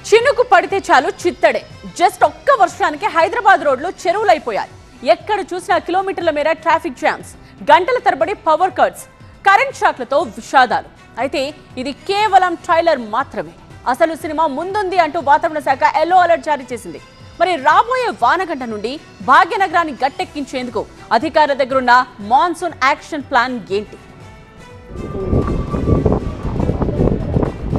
చినుకు పడితే చాలు చిత్తడే. జస్ట్ ఒక్క వర్షానికి హైదరాబాద్ రోడ్లు చెరువులైపోయాయి. ఎక్కడ చూసినా కిలోమీటర్ల మేర ట్రాఫిక్ జామ్స్, గంటల తరబడి పవర్ కట్స్, కరెంట్ షాక్లతో విషాదాలు. అయితే ఇది కేవలం ట్రైలర్ మాత్రమే. అసలు సినిమా ముందుంది అంటూ వాతావరణ శాఖ ఎల్లో అలర్ట్ జారీ చేసింది. మరి రాబోయే వానగంట నుండి భాగ్యనగరాన్ని గట్టెక్కించేందుకు అధికారుల దగ్గరున్న మాన్సూన్ యాక్షన్ ప్లాన్ ఏంటి?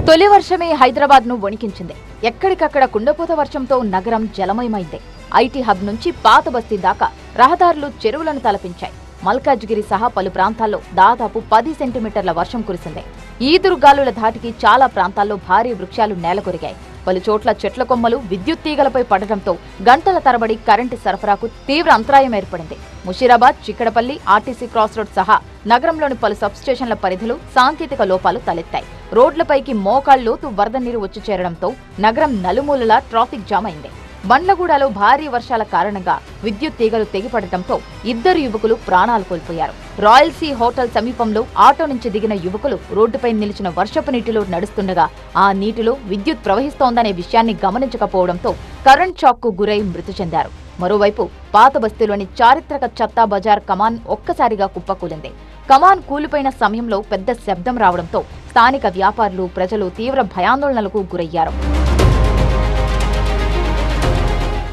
తొలి వర్షమే హైదరాబాద్ ను వణికించింది. ఎక్కడికక్కడ కుండపోత వర్షంతో నగరం జలమయమైంది. ఐటీ హబ్ నుంచి పాత బస్తీ దాకా రహదారులు చెరువులను తలపించాయి. మల్కాజ్గిరి సహా పలు ప్రాంతాల్లో దాదాపు 10 సెంటీమీటర్ల వర్షం కురిసింది. ఈదురుగాలుల ధాటికి చాలా ప్రాంతాల్లో భారీ వృక్షాలు నేలకొరిగాయి. పలు చోట్ల చెట్ల కొమ్మలు విద్యుత్ తీగలపై పడటంతో గంటల తరబడి కరెంటు సరఫరాకు తీవ్ర అంతరాయం ఏర్పడింది. Musheerabad, Chikkadpally, RTC cross road సహా నగరంలోని పలు సబ్స్టేషన్ల పరిధిలో సాంకేతిక లోపాలు తలెత్తాయి. రోడ్లపైకి మోకాళ్లోతు వరద నీరు వచ్చి చేరడంతో నగరం నలుమూలలా ట్రాఫిక్ జామ్ అయింది. బండ్లగూడలో భారీ వర్షాల కారణంగా విద్యుత్ తీగలు తెగిపడటంతో 2 యువకులు ప్రాణాలు కోల్పోయారు. రాయల్సీ హోటల్ సమీపంలో ఆటో నుంచి దిగిన యువకులు రోడ్డుపై నిలిచిన వర్షపు నీటిలో నడుస్తుండగా ఆ నీటిలో విద్యుత్ ప్రవహిస్తోందనే విషయాన్ని గమనించకపోవడంతో కరెంట్ షాక్ కు గురై మృతి చెందారు. మరోవైపు పాత బస్తీలోని చారిత్రక చత్తా బజార్ కమాన్ ఒక్కసారిగా కుప్పకూలింది. కమాన్ కూలిపోయిన సమయంలో పెద్ద శబ్దం రావడంతో స్థానిక వ్యాపారులు, ప్రజలు తీవ్ర భయాందోళనలకు గురయ్యారు.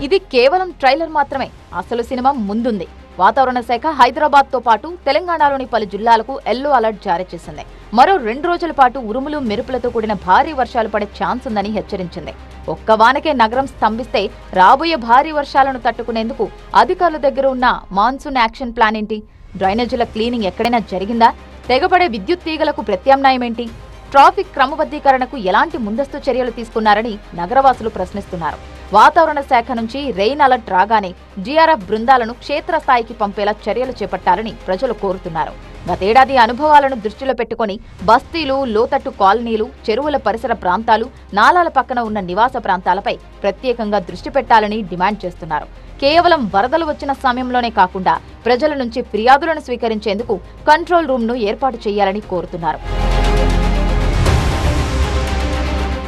ఇది కేవలం ట్రైలర్ మాత్రమే. అసలు సినిమా ముందుంది. వాతావరణ శాఖ హైదరాబాద్ తో పాటు తెలంగాణలోని పలు జిల్లాలకు ఎల్లో అలర్ట్ జారీ చేసింది. మరో 2 రోజుల పాటు ఉరుములు, మెరుపులతో కూడిన భారీ వర్షాలు పడే ఛాన్స్ ఉందని హెచ్చరించింది. ఒక్క వానకే నగరం స్తంభిస్తే రాబోయే భారీ వర్షాలను తట్టుకునేందుకు అధికారుల దగ్గర ఉన్న మాన్సూన్ యాక్షన్ ప్లాన్ ఏంటి? డ్రైనేజీల క్లీనింగ్ ఎక్కడైనా జరిగిందా? తెగపడే విద్యుత్ తీగలకు ప్రత్యామ్నాయమేంటి? ట్రాఫిక్ క్రమబద్ధీకరణకు ఎలాంటి ముందస్తు చర్యలు తీసుకున్నారని నగరవాసులు ప్రశ్నిస్తున్నారు. వాతావరణ శాఖ నుంచి రెయిన్ అలర్ట్ రాగానే జీఆర్ఎఫ్ బృందాలను క్షేత్రస్థాయికి పంపేలా చర్యలు చేపట్టాలని ప్రజలు కోరుతున్నారు. గతేడాది అనుభవాలను దృష్టిలో పెట్టుకుని బస్తీలు, లోతట్టు కాలనీలు, చెరువుల పరిసర ప్రాంతాలు, నాలాల పక్కన ఉన్న నివాస ప్రాంతాలపై ప్రత్యేకంగా దృష్టి పెట్టాలని డిమాండ్ చేస్తున్నారు. కేవలం వరదలు వచ్చిన సమయంలోనే కాకుండా ప్రజల నుంచి ఫిర్యాదులను స్వీకరించేందుకు కంట్రోల్ రూమ్ను ఏర్పాటు చేయాలని కోరుతున్నారు.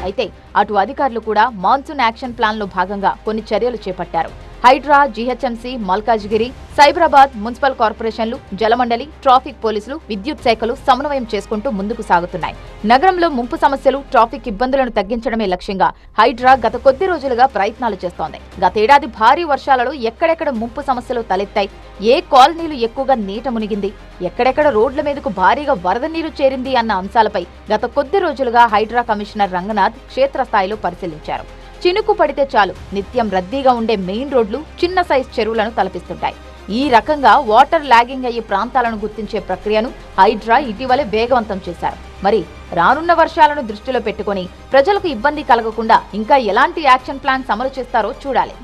అయితే అటు అధికారులు కూడా మాన్సూన్ యాక్షన్ ప్లాన్ లో భాగంగా కొన్ని చర్యలు చేపట్టారు. హైడ్రా, జీహెచ్ఎంసీ, మల్కాజ్గిరి, సైబరాబాద్ మున్సిపల్ కార్పొరేషన్లు, జలమండలి, ట్రాఫిక్ పోలీసులు, విద్యుత్ శాఖలు సమన్వయం చేసుకుంటూ ముందుకు సాగుతున్నాయి. నగరంలో ముంపు సమస్యలు, ట్రాఫిక్ ఇబ్బందులను తగ్గించడమే లక్ష్యంగా హైడ్రా గత కొద్ది రోజులుగా ప్రయత్నాలు చేస్తోంది. గతేడాది భారీ వర్షాలలో ఎక్కడెక్కడ ముంపు సమస్యలు తలెత్తాయి, ఏ కాలనీలు ఎక్కువగా నీట మునిగింది, ఎక్కడెక్కడ రోడ్ల మీదకు భారీగా వరద నీరు చేరింది అన్న అంశాలపై గత కొద్ది రోజులుగా హైడ్రా కమిషనర్ రంగనాథ్ క్షేత్రస్థాయిలో పరిశీలించారు. చినుకు పడితే చాలు నిత్యం రద్దీగా ఉండే మెయిన్ రోడ్లు చిన్న సైజ్ చెరువులను తలపిస్తుంటాయి. ఈ రకంగా వాటర్ లాగింగ్ అయ్యే ప్రాంతాలను గుర్తించే ప్రక్రియను హైడ్రా ఇటీవలే వేగవంతం చేశారు. మరి రానున్న వర్షాలను దృష్టిలో పెట్టుకుని ప్రజలకు ఇబ్బంది కలగకుండా ఇంకా ఎలాంటి యాక్షన్ ప్లాన్స్ అమలు చేస్తారో చూడాలి.